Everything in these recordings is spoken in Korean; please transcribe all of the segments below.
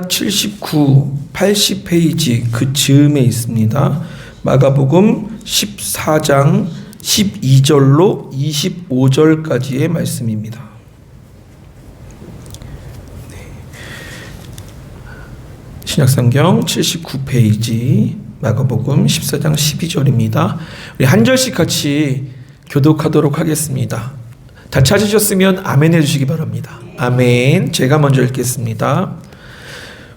79, 80페이지 그 즈음에 있습니다. 마가복음 14장 12절로 25절까지의 말씀입니다. 신약성경 79페이지 마가복음 14장 12절입니다. 우리 한 절씩 같이 교독하도록 하겠습니다. 다 찾으셨으면 아멘 해주시기 바랍니다. 아멘. 제가 먼저 읽겠습니다.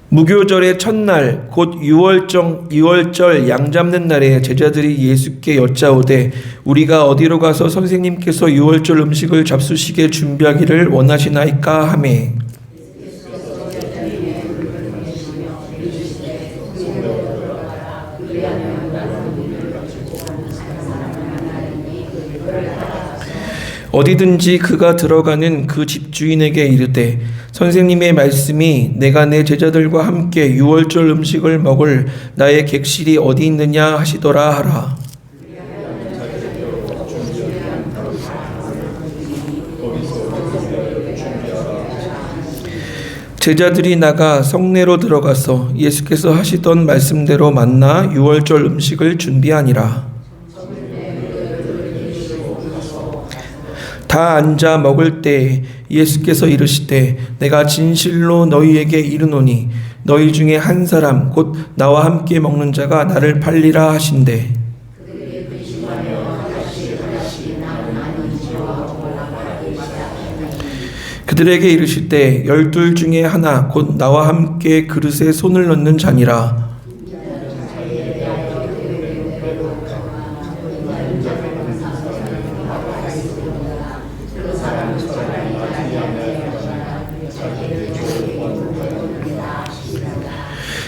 무교절의 첫날 곧 유월절 양 잡는 날에 제자들이 예수께 여짜오되 우리가 어디로 가서 선생님께서 유월절 음식을 잡수시게 준비하기를 원하시나이까 하매 어디든지 그가 들어가는 그 집주인에게 이르되 선생님의 말씀이 내가 내 제자들과 함께 유월절 음식을 먹을 나의 객실이 어디 있느냐 하시더라 하라. 제자들이 나가 성내로 들어가서 예수께서 하시던 말씀대로 만나 유월절 음식을 준비하니라. 다 앉아 먹을 때 예수께서 이르시되 내가 진실로 너희에게 이르노니 너희 중에 한 사람 곧 나와 함께 먹는 자가 나를 팔리라 하신대. 그들에게 이르실 때 12 중에 하나 곧 나와 함께 그릇에 손을 넣는 자니라.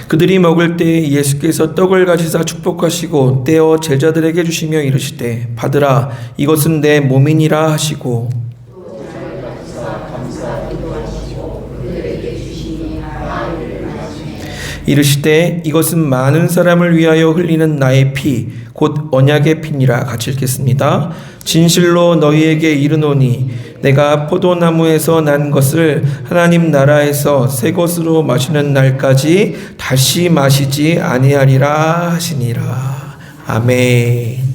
그들이 먹을 때 예수께서 떡을 가지사 축복하시고 떼어 제자들에게 주시며 이르시되 받으라 이것은 내 몸이니라 하시고 이르시되 이것은 많은 사람을 위하여 흘리는 나의 피 곧 언약의 피니라. 같이 읽겠습니다. 진실로 너희에게 이르노니 내가 포도나무에서 난 것을 하나님 나라에서 새 것으로 마시는 날까지 다시 마시지 아니하리라 하시니라. 아멘.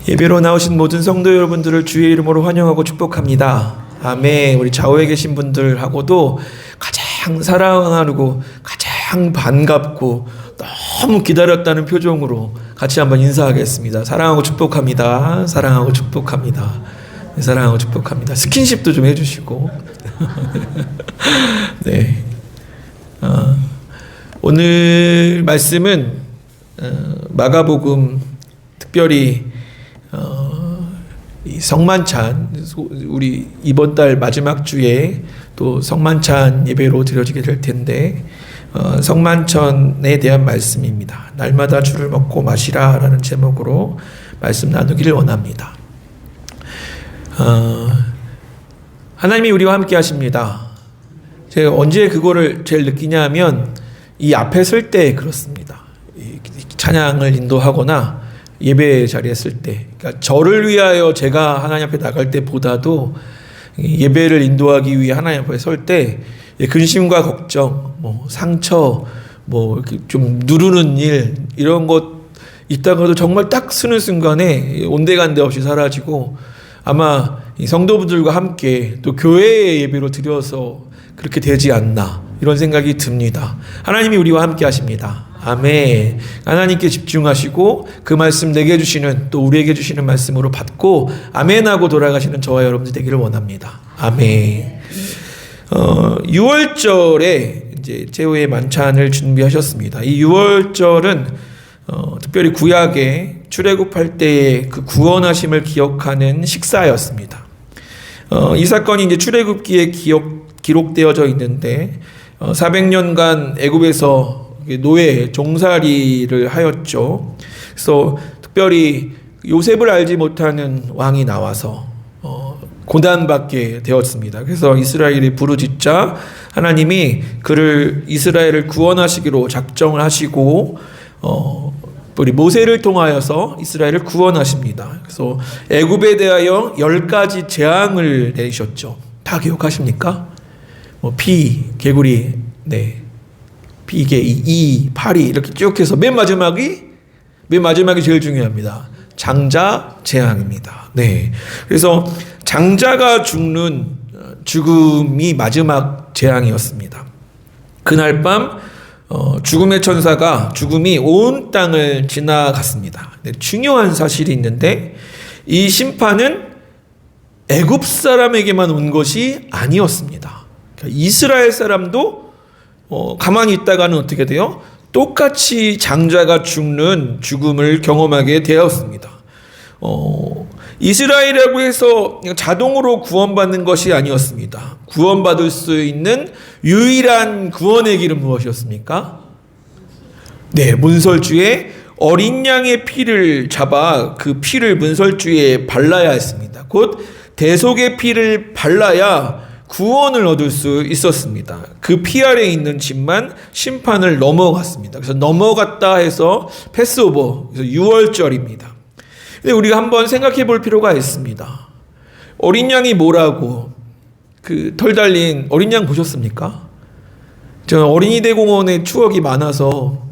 예배로 나오신 모든 성도 여러분들을 주의 이름으로 환영하고 축복합니다. 아멘. 우리 좌우에 계신 분들하고도 가장 사랑하고 가장 반갑고 너무 기다렸다는 표정으로 같이 한번 인사하겠습니다. 사랑하고 축복합니다. 사랑하고 축복합니다. 사랑하고 축복합니다. 스킨십도 좀 해주시고. 네. 오늘 말씀은 마가복음 특별히 이 성만찬 우리 이번 달 마지막 주에 또 성만찬 예배로 드려지게 될 텐데 성만찬에 대한 말씀입니다. 날마다 주를 먹고 마시라 라는 제목으로 말씀 나누기를 원합니다. 하나님이 우리와 함께 하십니다. 제가 언제 그거를 제일 느끼냐 하면 이 앞에 설 때 그렇습니다. 찬양을 인도하거나 예배 자리에 쓸 때, 그러니까 저를 위하여 제가 하나님 앞에 나갈 때보다도 예배를 인도하기 위해 하나님 앞에 설 때 근심과 걱정, 상처, 이렇게 좀 누르는 일 이런 것 있다가도 정말 딱 쓰는 순간에 온데간데 없이 사라지고 아마 이 성도분들과 함께 또 교회의 예배로 드려서 그렇게 되지 않나 이런 생각이 듭니다. 하나님이 우리와 함께 하십니다. 아멘. 하나님께 집중하시고 그 말씀 내게 주시는 또 우리에게 주시는 말씀으로 받고 아멘하고 돌아가시는 저와 여러분들 되기를 원합니다. 아멘. 6월절에 이제 제후의 만찬을 준비하셨습니다. 이 6월절은 특별히 구약의 출애굽할 때의 그 구원하심을 기억하는 식사였습니다. 이 사건이 이제 출애굽기에 기록되어져 있는데 400년간 애굽에서 노예 종살이를 하였죠. 그래서 특별히 요셉을 알지 못하는 왕이 나와서 고난받게 되었습니다. 그래서 이스라엘이 부르짖자 하나님이 그를 이스라엘을 구원하시기로 작정을 하시고 우리 모세를 통하여서 이스라엘을 구원하십니다. 그래서 애굽에 대하여 10가지 재앙을 내리셨죠. 다 기억하십니까? 피, 개구리, 네, 비계, 이, 파리 이렇게 쭉 해서 맨 마지막이 제일 중요합니다. 장자 재앙입니다. 네, 그래서 장자가 죽는 죽음이 마지막 재앙이었습니다. 그날 밤 죽음의 천사가 죽음이 온 땅을 지나갔습니다. 네, 중요한 사실이 있는데 이 심판은 애굽 사람에게만 온 것이 아니었습니다. 그러니까 이스라엘 사람도 가만히 있다가는 어떻게 돼요? 똑같이 장자가 죽는 죽음을 경험하게 되었습니다. 이스라엘이라고 해서 자동으로 구원받는 것이 아니었습니다. 구원받을 수 있는 유일한 구원의 길은 무엇이었습니까? 네, 문설주에 어린 양의 피를 잡아 그 피를 문설주에 발라야 했습니다. 곧 대속의 피를 발라야 구원을 얻을 수 있었습니다. 그 피 아래에 있는 집만 심판을 넘어갔습니다. 그래서 넘어갔다 해서 패스오버, 그래서 유월절입니다. 근데 우리가 한번 생각해 볼 필요가 있습니다. 어린 양이 뭐라고 그 털 달린 어린 양 보셨습니까? 저는 어린이 대공원에 추억이 많아서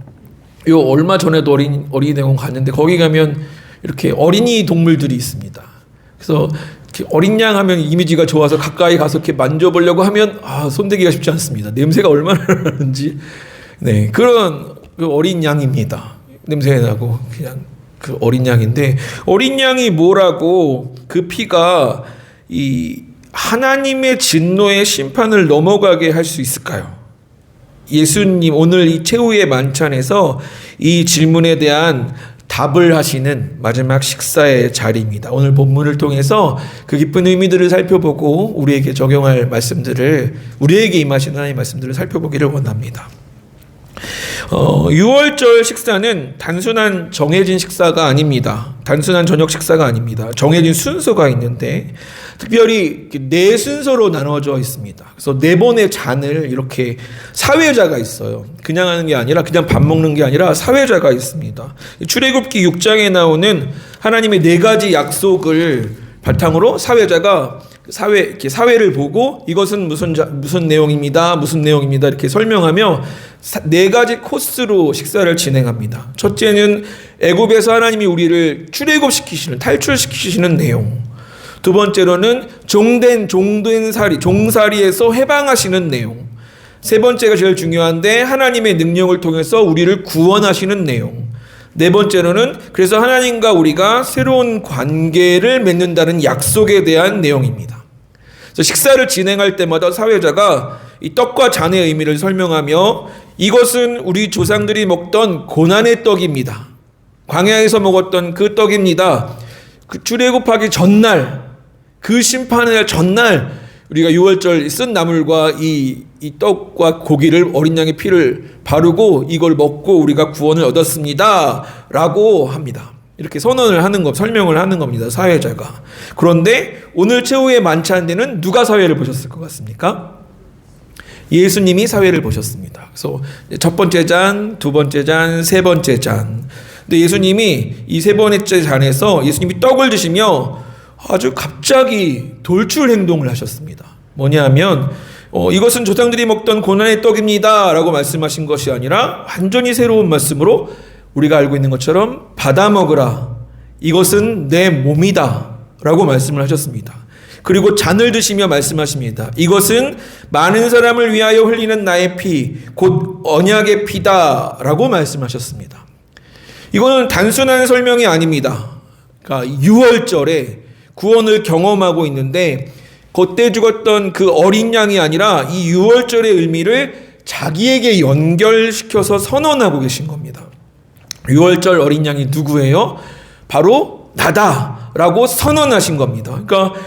얼마 전에도 어린이 대공원 갔는데 거기 가면 이렇게 어린이 동물들이 있습니다. 그래서 어린 양 하면 이미지가 좋아서 가까이 가서 이렇게 만져보려고 하면 손대기가 쉽지 않습니다. 냄새가 얼마나 나는지. 네, 그런 그 어린 양입니다. 냄새 나고 그냥 그 어린 양인데 어린 양이 뭐라고 그 피가 이 하나님의 진노의 심판을 넘어가게 할 수 있을까요? 예수님 오늘 이 최후의 만찬에서 이 질문에 대한 답을 하시는 마지막 식사의 자리입니다. 오늘 본문을 통해서 그 깊은 의미들을 살펴보고 우리에게 적용할 말씀들을 우리에게 임하신 하나님의 말씀들을 살펴보기를 원합니다. 유월절 식사는 단순한 정해진 식사가 아닙니다. 단순한 저녁 식사가 아닙니다. 정해진 순서가 있는데 특별히 네 순서로 나눠져 있습니다. 그래서 네 번의 잔을 이렇게 사회자가 있어요. 그냥 하는 게 아니라 그냥 밥 먹는 게 아니라 사회자가 있습니다. 출애굽기 6장에 나오는 하나님의 네 가지 약속을 바탕으로 사회자가 사회를 보고 이것은 무슨 내용입니다. 이렇게 설명하며 네 가지 코스로 식사를 진행합니다. 첫째는 애굽에서 하나님이 우리를 탈출시키시는 내용. 두 번째로는 종살이에서 해방하시는 내용. 세 번째가 제일 중요한데 하나님의 능력을 통해서 우리를 구원하시는 내용. 네 번째로는 그래서 하나님과 우리가 새로운 관계를 맺는다는 약속에 대한 내용입니다. 그래서 식사를 진행할 때마다 사회자가 이 떡과 잔의 의미를 설명하며 이것은 우리 조상들이 먹던 고난의 떡입니다. 광야에서 먹었던 그 떡입니다. 그 출애굽하기 전날, 그 심판의 날 전날 우리가 유월절 쓴 나물과 이 떡과 고기를 어린 양의 피를 바르고 이걸 먹고 우리가 구원을 얻었습니다. 라고 합니다. 이렇게 설명을 하는 겁니다. 사회자가. 그런데 오늘 최후의 만찬 때는 누가 사회를 보셨을 것 같습니까? 예수님이 사회를 보셨습니다. 그래서 첫 번째 잔, 두 번째 잔, 세 번째 잔. 근데 예수님이 이 세 번째 잔에서 예수님이 떡을 드시며 아주 갑자기 돌출 행동을 하셨습니다. 뭐냐면 이것은 조상들이 먹던 고난의 떡입니다 라고 말씀하신 것이 아니라 완전히 새로운 말씀으로 우리가 알고 있는 것처럼 받아 먹으라 이것은 내 몸이다 라고 말씀을 하셨습니다. 그리고 잔을 드시며 말씀하십니다. 이것은 많은 사람을 위하여 흘리는 나의 피 곧 언약의 피다 라고 말씀하셨습니다. 이거는 단순한 설명이 아닙니다. 그러니까 유월절에 구원을 경험하고 있는데 그때 죽었던 그 어린 양이 아니라 이 유월절의 의미를 자기에게 연결시켜서 선언하고 계신 겁니다. 유월절 어린 양이 누구예요? 바로 나다라고 선언하신 겁니다. 그러니까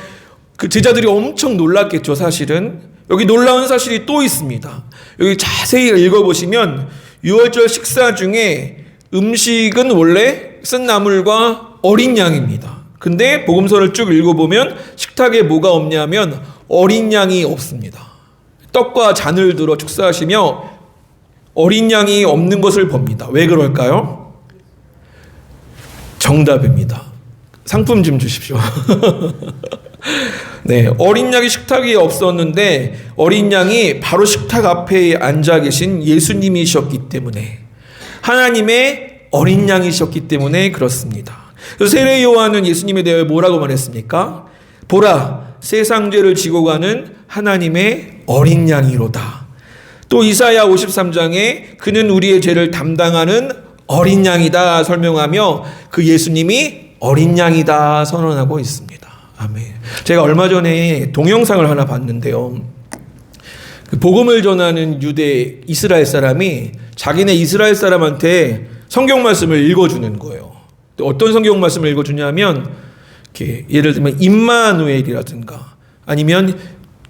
그 제자들이 엄청 놀랐겠죠. 사실은 여기 놀라운 사실이 또 있습니다. 여기 자세히 읽어보시면 유월절 식사 중에 음식은 원래 쓴 나물과 어린 양입니다. 근데 복음서를 쭉 읽어보면 식탁에 뭐가 없냐면 어린 양이 없습니다. 떡과 잔을 들어 축사하시며 어린 양이 없는 것을 봅니다. 왜 그럴까요? 정답입니다. 상품 좀 주십시오. 네, 어린 양이 식탁 위에 없었는데 어린 양이 바로 식탁 앞에 앉아 계신 예수님이셨기 때문에, 하나님의 어린 양이셨기 때문에 그렇습니다. 그래서 세례 요한은 예수님에 대하여 뭐라고 말했습니까? 보라, 세상 죄를 지고 가는 하나님의 어린 양이로다. 또 이사야 53장에 그는 우리의 죄를 담당하는 어린 양이다 설명하며 그 예수님이 어린 양이다 선언하고 있습니다. 아멘. 제가 얼마 전에 동영상을 하나 봤는데요. 그 복음을 전하는 유대 이스라엘 사람이 자기네 이스라엘 사람한테 성경 말씀을 읽어주는 거예요. 어떤 성경 말씀을 읽어주냐면, 이렇게 예를 들면 임마누엘이라든가 아니면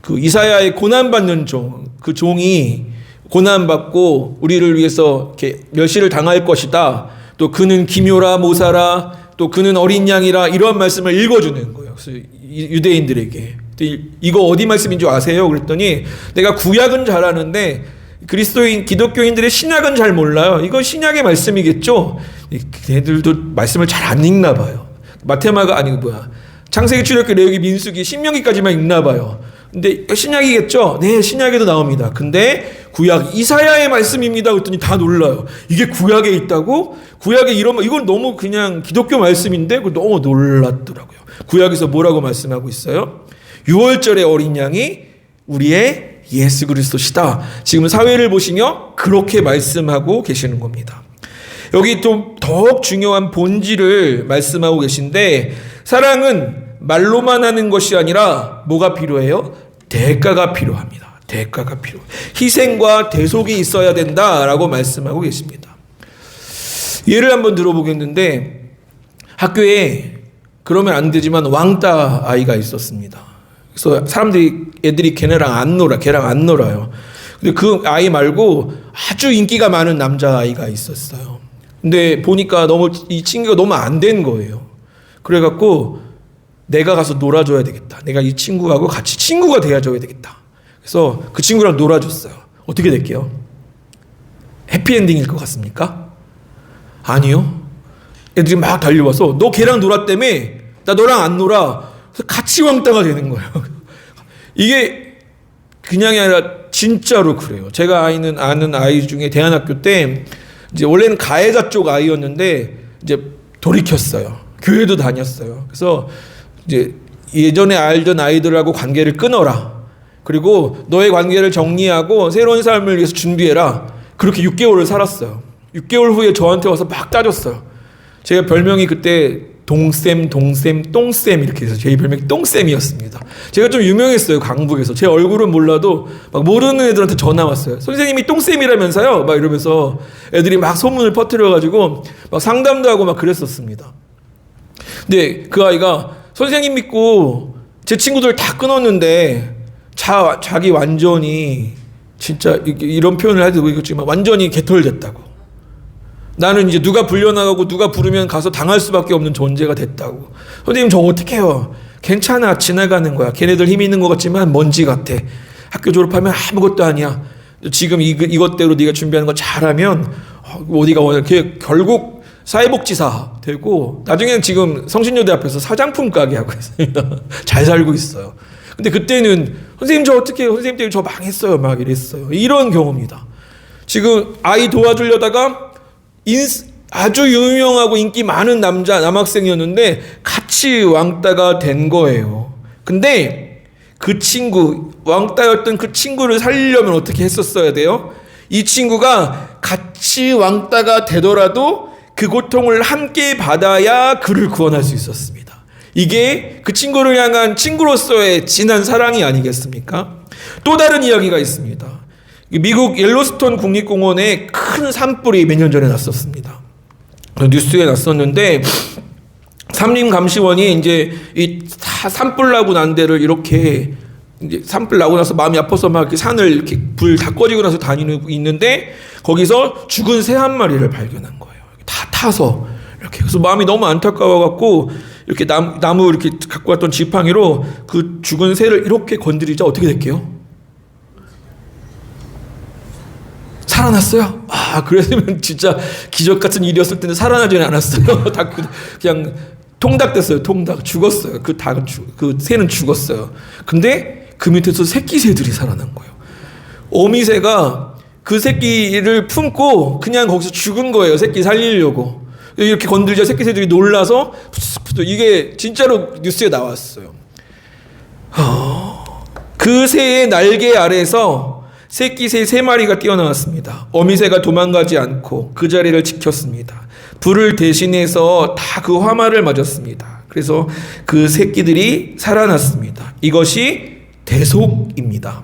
그 이사야의 고난받는 종, 그 종이 고난받고 우리를 위해서 이렇게 멸시를 당할 것이다. 또 그는 기묘라 모사라, 또 그는 어린 양이라, 이런 말씀을 읽어주는 거예요. 그래서 유대인들에게 이거 어디 말씀인 줄 아세요? 그랬더니 내가 구약은 잘 아는데 그리스도인 기독교인들의 신약은 잘 몰라요. 이거 신약의 말씀이겠죠? 걔들도 말씀을 잘 안 읽나 봐요. 마테마가 아니고 창세기, 출애굽기, 레위기, 민수기, 신명기까지만 읽나 봐요. 근데 신약이겠죠? 네, 신약에도 나옵니다. 근데 구약 이사야의 말씀입니다. 그랬더니 다 놀라요. 이게 구약에 있다고? 구약에 이건 너무 그냥 기독교 말씀인데 너무 놀랐더라고요. 구약에서 뭐라고 말씀하고 있어요? 6월절의 어린 양이 우리의 예수 그리스도시다. 지금 사회를 보시며 그렇게 말씀하고 계시는 겁니다. 여기 또 더욱 중요한 본질을 말씀하고 계신데, 사랑은 말로만 하는 것이 아니라 뭐가 필요해요? 대가가 필요합니다. 대가가 필요해요. 희생과 대속이 있어야 된다라고 말씀하고 계십니다. 예를 한번 들어보겠는데, 학교에 그러면 안 되지만 왕따 아이가 있었습니다. 그래서 애들이 걔랑 안 놀아요. 근데 그 아이 말고 아주 인기가 많은 남자아이가 있었어요. 근데 보니까 이 친구가 너무 안 된 거예요. 그래갖고 내가 가서 놀아줘야 되겠다. 내가 이 친구하고 같이 친구가 되어줘야 되겠다. 그래서 그 친구랑 놀아줬어요. 어떻게 될게요? 해피엔딩일 것 같습니까? 아니요. 애들이 막 달려와서 너 걔랑 놀았다며? 나 너랑 안 놀아. 그래서 같이 왕따가 되는 거예요. 이게 그냥이 아니라 진짜로 그래요. 제가 아는 아이 중에 대안학교 때 이제 원래는 가해자 쪽 아이였는데 이제 돌이켰어요. 교회도 다녔어요. 그래서 이제 예전에 알던 아이들하고 관계를 끊어라. 그리고 너의 관계를 정리하고 새로운 삶을 위해서 준비해라. 그렇게 6개월을 살았어요. 6개월 후에 저한테 와서 막 따졌어요. 제가 별명이 그때 동쌤, 똥쌤 이렇게 해서 제 별명이 똥쌤이었습니다. 제가 좀 유명했어요, 강북에서. 제 얼굴은 몰라도 막 모르는 애들한테 전화 왔어요. 선생님이 똥쌤이라면서요? 막 이러면서 애들이 막 소문을 퍼뜨려가지고 막 상담도 하고 막 그랬었습니다. 근데 그 아이가 선생님 믿고 제 친구들 다 끊었는데 자기 완전히 진짜 이런 표현을 해도 이거지만 완전히 개털됐다고. 나는 이제 누가 불려나가고 누가 부르면 가서 당할 수밖에 없는 존재가 됐다고. 선생님 저 어떻게 해요? 괜찮아, 지나가는 거야. 걔네들 힘이 있는 것 같지만 먼지 같아. 학교 졸업하면 아무것도 아니야. 지금 이것대로 네가 준비하는 거 잘하면 어디가 결국 사회복지사 되고 나중에는 지금 성신여대 앞에서 사장품 가게 하고 있습니다. 잘 살고 있어요. 근데 그때는 선생님 저 어떻게 해요? 선생님 때문에 저 망했어요. 막 이랬어요. 이런 경험이다. 지금 아이 도와주려다가 아주 유명하고 인기 많은 남학생이었는데 같이 왕따가 된 거예요. 근데 그 친구, 왕따였던 그 친구를 살리려면 어떻게 했었어야 돼요? 이 친구가 같이 왕따가 되더라도 그 고통을 함께 받아야 그를 구원할 수 있었습니다. 이게 그 친구를 향한 친구로서의 진한 사랑이 아니겠습니까? 또 다른 이야기가 있습니다. 미국 옐로스톤 국립공원에 큰 산불이 몇 년 전에 났었습니다. 뉴스에 났었는데 산림감시원이 이제 이 산불 나고 난 데를 이렇게 이제 산불 나고 나서 마음이 아파서 막 이렇게 산을 이렇게 불 다 꺼지고 나서 다니고 있는데 거기서 죽은 새 한 마리를 발견한 거예요. 다 타서 이렇게. 그래서 마음이 너무 안타까워 갖고 이렇게 나무 이렇게 갖고 왔던 지팡이로 그 죽은 새를 이렇게 건드리자 어떻게 될게요? 살아났어요? 그랬으면 진짜 기적 같은 일이었을 텐데 살아나지는 않았어요. 다 그냥 통닭됐어요. 통닭 죽었어요. 그 새는 죽었어요. 근데 그 밑에서 새끼 새들이 살아난 거예요. 어미새가 그 새끼를 품고 그냥 거기서 죽은 거예요. 새끼 살리려고. 이렇게 건들자 새끼 새들이 놀라서 이게 진짜로 뉴스에 나왔어요. 그 새의 날개 아래서 새끼 새 3마리가 뛰어나왔습니다. 어미새가 도망가지 않고 그 자리를 지켰습니다. 불을 대신해서 다 그 화마를 맞았습니다. 그래서 그 새끼들이 살아났습니다. 이것이 대속입니다.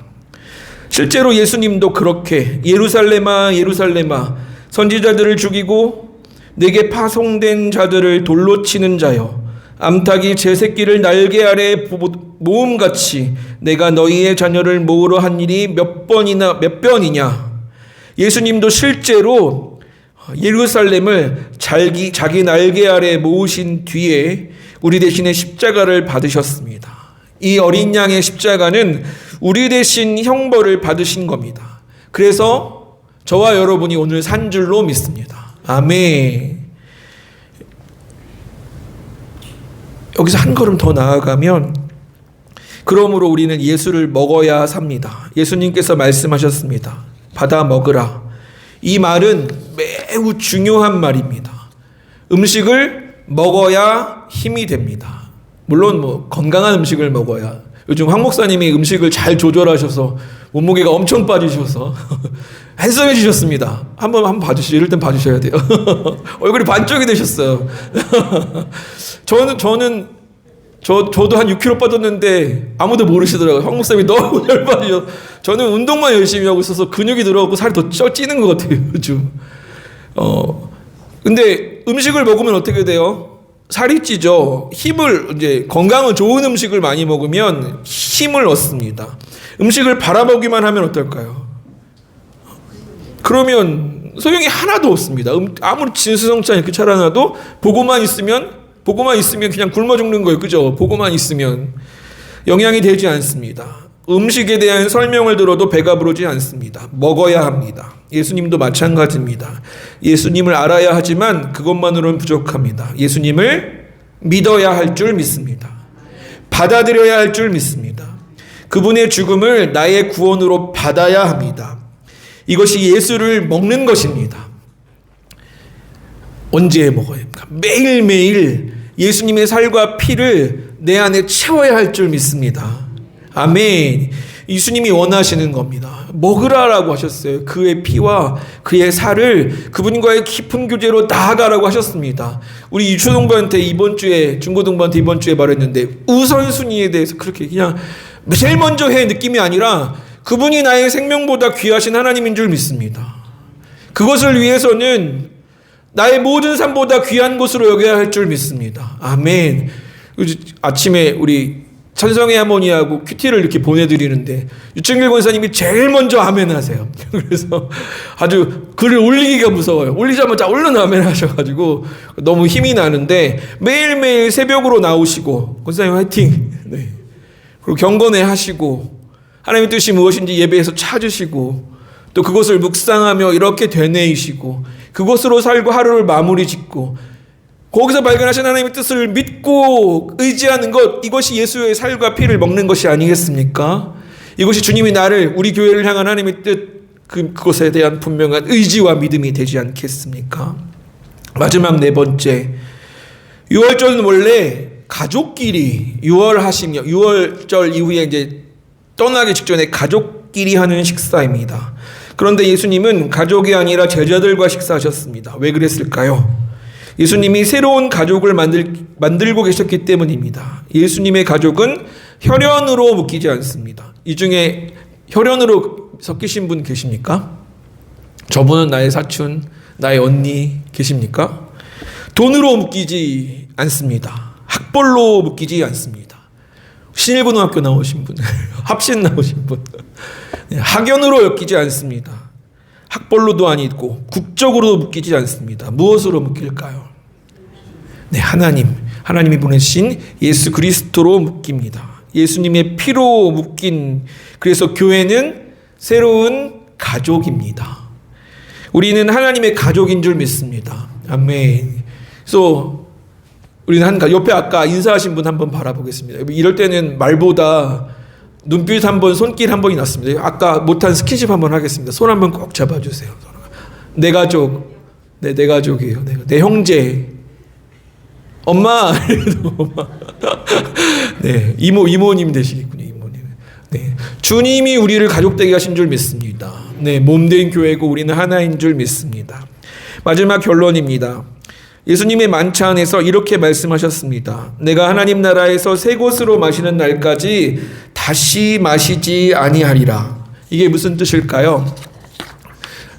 실제로 예수님도 그렇게 예루살렘아 예루살렘아 선지자들을 죽이고 내게 파송된 자들을 돌로 치는 자여 암탉이 제 새끼를 날개 아래 모음같이 내가 너희의 자녀를 모으러 한 일이 몇 번이냐. 예수님도 실제로 예루살렘을 자기 날개 아래 모으신 뒤에 우리 대신에 십자가를 받으셨습니다. 이 어린 양의 십자가는 우리 대신 형벌을 받으신 겁니다. 그래서 저와 여러분이 오늘 산 줄로 믿습니다. 아멘. 여기서 한 걸음 더 나아가면 그러므로 우리는 예수를 먹어야 삽니다. 예수님께서 말씀하셨습니다. 받아 먹으라. 이 말은 매우 중요한 말입니다. 음식을 먹어야 힘이 됩니다. 물론 건강한 음식을 먹어야. 요즘 황 목사님이 음식을 잘 조절하셔서 몸무게가 엄청 빠지셔서 한성해지셨습니다. 한번 봐주시죠. 이럴 땐 봐주셔야 돼요. 얼굴이 반쪽이 되셨어요. 저도 한 6kg 빠졌는데 아무도 모르시더라고요. 황 목사님이 너무 잘 빠지셔서. 저는 운동만 열심히 하고 있어서 근육이 들어가고 살이 더 찌는 것 같아요, 요즘. 근데 음식을 먹으면 어떻게 돼요? 살이 찌죠. 건강은 좋은 음식을 많이 먹으면 힘을 얻습니다. 음식을 바라보기만 하면 어떨까요? 그러면 소용이 하나도 없습니다. 아무리 진수성찬 이렇게 차려놔도 보고만 있으면 그냥 굶어 죽는 거예요. 그죠? 보고만 있으면 영양이 되지 않습니다. 음식에 대한 설명을 들어도 배가 부르지 않습니다. 먹어야 합니다. 예수님도 마찬가지입니다. 예수님을 알아야 하지만 그것만으로는 부족합니다. 예수님을 믿어야 할 줄 믿습니다. 받아들여야 할 줄 믿습니다. 그분의 죽음을 나의 구원으로 받아야 합니다. 이것이 예수를 먹는 것입니다. 언제 먹어야 합니까? 매일매일 예수님의 살과 피를 내 안에 채워야 할 줄 믿습니다. 아멘. 예수님이 원하시는 겁니다. 먹으라라고 하셨어요. 그의 피와 그의 살을 그분과의 깊은 교제로 나아가라고 하셨습니다. 우리 유초동부한테 중고동부한테 이번 주에 말했는데 우선순위에 대해서 그렇게 그냥 제일 먼저 해 느낌이 아니라 그분이 나의 생명보다 귀하신 하나님인 줄 믿습니다. 그것을 위해서는 나의 모든 삶보다 귀한 것으로 여겨야 할 줄 믿습니다. 아멘. 아침에 우리 찬성의 할머니하고 큐티를 이렇게 보내드리는데 유충길 권사님이 제일 먼저 아멘 하세요. 그래서 아주 글을 올리기가 무서워요. 올리자마자 얼른 아멘 하셔가지고 너무 힘이 나는데 매일매일 새벽으로 나오시고 권사님 화이팅. 네. 그리고 경건회 하시고 하나님의 뜻이 무엇인지 예배에서 찾으시고 또 그것을 묵상하며 이렇게 되뇌이시고 그것으로 살고 하루를 마무리 짓고 거기서 발견하신 하나님의 뜻을 믿고 의지하는 것, 이것이 예수의 살과 피를 먹는 것이 아니겠습니까? 이것이 주님이 우리 교회를 향한 하나님의 뜻, 그것에 대한 분명한 의지와 믿음이 되지 않겠습니까? 마지막 4번째, 6월절은 원래 가족끼리 6월절 이후에 이제 떠나기 직전에 가족끼리 하는 식사입니다. 그런데 예수님은 가족이 아니라 제자들과 식사하셨습니다. 왜 그랬을까요? 예수님이 새로운 가족을 만들고 계셨기 때문입니다. 예수님의 가족은 혈연으로 묶이지 않습니다. 이 중에 혈연으로 섞이신 분 계십니까? 저분은 나의 사촌, 나의 언니 계십니까? 돈으로 묶이지 않습니다. 학벌로 묶이지 않습니다. 신일고등학교 나오신 분, 합신 나오신 분, 학연으로 엮이지 않습니다. 학벌로도 아니고 국적으로도 묶이지 않습니다. 무엇으로 묶일까요? 네, 하나님이 보내신 예수 그리스도로 묶입니다. 예수님의 피로 묶인, 그래서 교회는 새로운 가족입니다. 우리는 하나님의 가족인 줄 믿습니다. 아멘. 그래서 우리는 옆에 아까 인사하신 분 한번 바라보겠습니다. 이럴 때는 말보다 눈빛 한 번, 손길 한 번이 낫습니다. 아까 못한 스킨십 한번 하겠습니다. 손 한번 꼭 잡아주세요. 내 가족, 내 가족이에요. 내 형제, 엄마, 네, 이모님 되시겠군요. 이모님. 네, 주님이 우리를 가족되게 하신 줄 믿습니다. 네, 몸된 교회고 우리는 하나인 줄 믿습니다. 마지막 결론입니다. 예수님의 만찬에서 이렇게 말씀하셨습니다. 내가 하나님 나라에서 새 곳으로 마시는 날까지 다시 마시지 아니하리라. 이게 무슨 뜻일까요?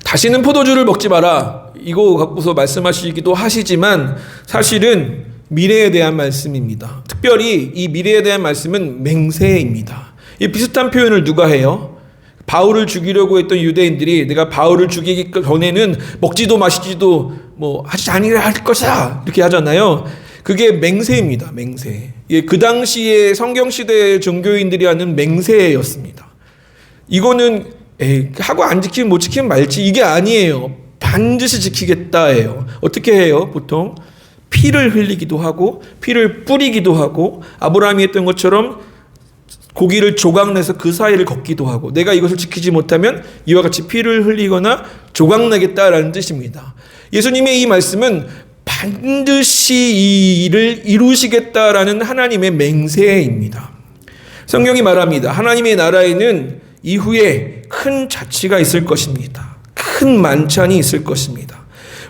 다시는 포도주를 먹지 마라. 이거 갖고서 말씀하시기도 하시지만 사실은 미래에 대한 말씀입니다. 특별히 이 미래에 대한 말씀은 맹세입니다. 이 비슷한 표현을 누가 해요? 바울을 죽이려고 했던 유대인들이 내가 바울을 죽이기 전에는 먹지도 마시지도 하지 아니라 할 것이다 이렇게 하잖아요. 그게 맹세입니다. 맹세. 그 당시에 성경시대 종교인들이 하는 맹세였습니다. 이거는 하고 안 지키면 못 지키면 말지 이게 아니에요. 반드시 지키겠다예요. 어떻게 해요? 보통 피를 흘리기도 하고 피를 뿌리기도 하고 아브라함이 했던 것처럼 고기를 조각내서 그 사이를 걷기도 하고 내가 이것을 지키지 못하면 이와 같이 피를 흘리거나 조각내겠다라는 뜻입니다. 예수님의 이 말씀은 반드시 이 일을 이루시겠다라는 하나님의 맹세입니다. 성경이 말합니다. 하나님의 나라에는 이후에 큰 잔치가 있을 것입니다. 큰 만찬이 있을 것입니다.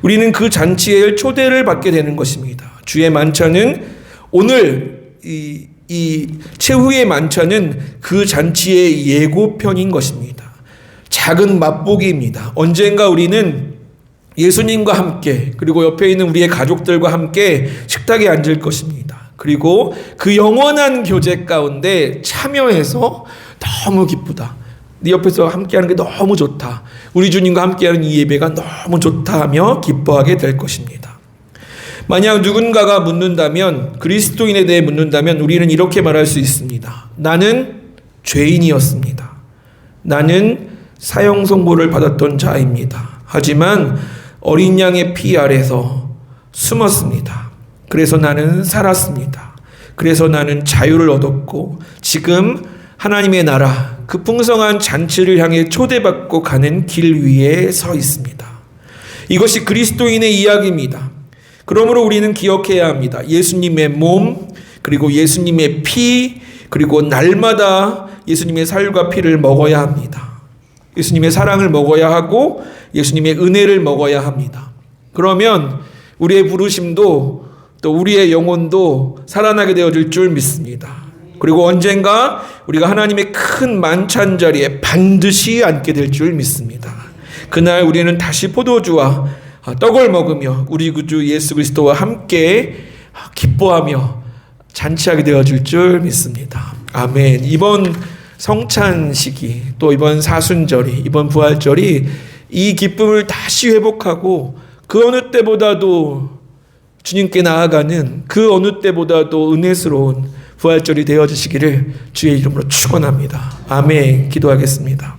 우리는 그 잔치에 초대를 받게 되는 것입니다. 주의 만찬은 오늘 이 최후의 만찬은 그 잔치의 예고편인 것입니다. 작은 맛보기입니다. 언젠가 우리는 예수님과 함께 그리고 옆에 있는 우리의 가족들과 함께 식탁에 앉을 것입니다. 그리고 그 영원한 교제 가운데 참여해서 너무 기쁘다. 네 옆에서 함께하는 게 너무 좋다. 우리 주님과 함께하는 이 예배가 너무 좋다 하며 기뻐하게 될 것입니다. 만약 누군가가 묻는다면 그리스도인에 대해 묻는다면 우리는 이렇게 말할 수 있습니다. 나는 죄인이었습니다. 나는 사형 선고를 받았던 자입니다. 하지만 어린 양의 피 아래서 숨었습니다. 그래서 나는 살았습니다. 그래서 나는 자유를 얻었고 지금 하나님의 나라 그 풍성한 잔치를 향해 초대받고 가는 길 위에 서 있습니다. 이것이 그리스도인의 이야기입니다. 그러므로 우리는 기억해야 합니다. 예수님의 몸 그리고 예수님의 피 그리고 날마다 예수님의 살과 피를 먹어야 합니다. 예수님의 사랑을 먹어야 하고 예수님의 은혜를 먹어야 합니다. 그러면 우리의 부르심도 또 우리의 영혼도 살아나게 되어질 줄 믿습니다. 그리고 언젠가 우리가 하나님의 큰 만찬 자리에 반드시 앉게 될 줄 믿습니다. 그날 우리는 다시 포도주와 떡을 먹으며 우리 구주 예수 그리스도와 함께 기뻐하며 잔치하게 되어질 줄 믿습니다. 아멘. 이번 성찬식이 또 이번 사순절이 이번 부활절이 이 기쁨을 다시 회복하고 그 어느 때보다도 주님께 나아가는 그 어느 때보다도 은혜스러운 부활절이 되어지시기를 주의 이름으로 축원합니다. 아멘. 기도하겠습니다.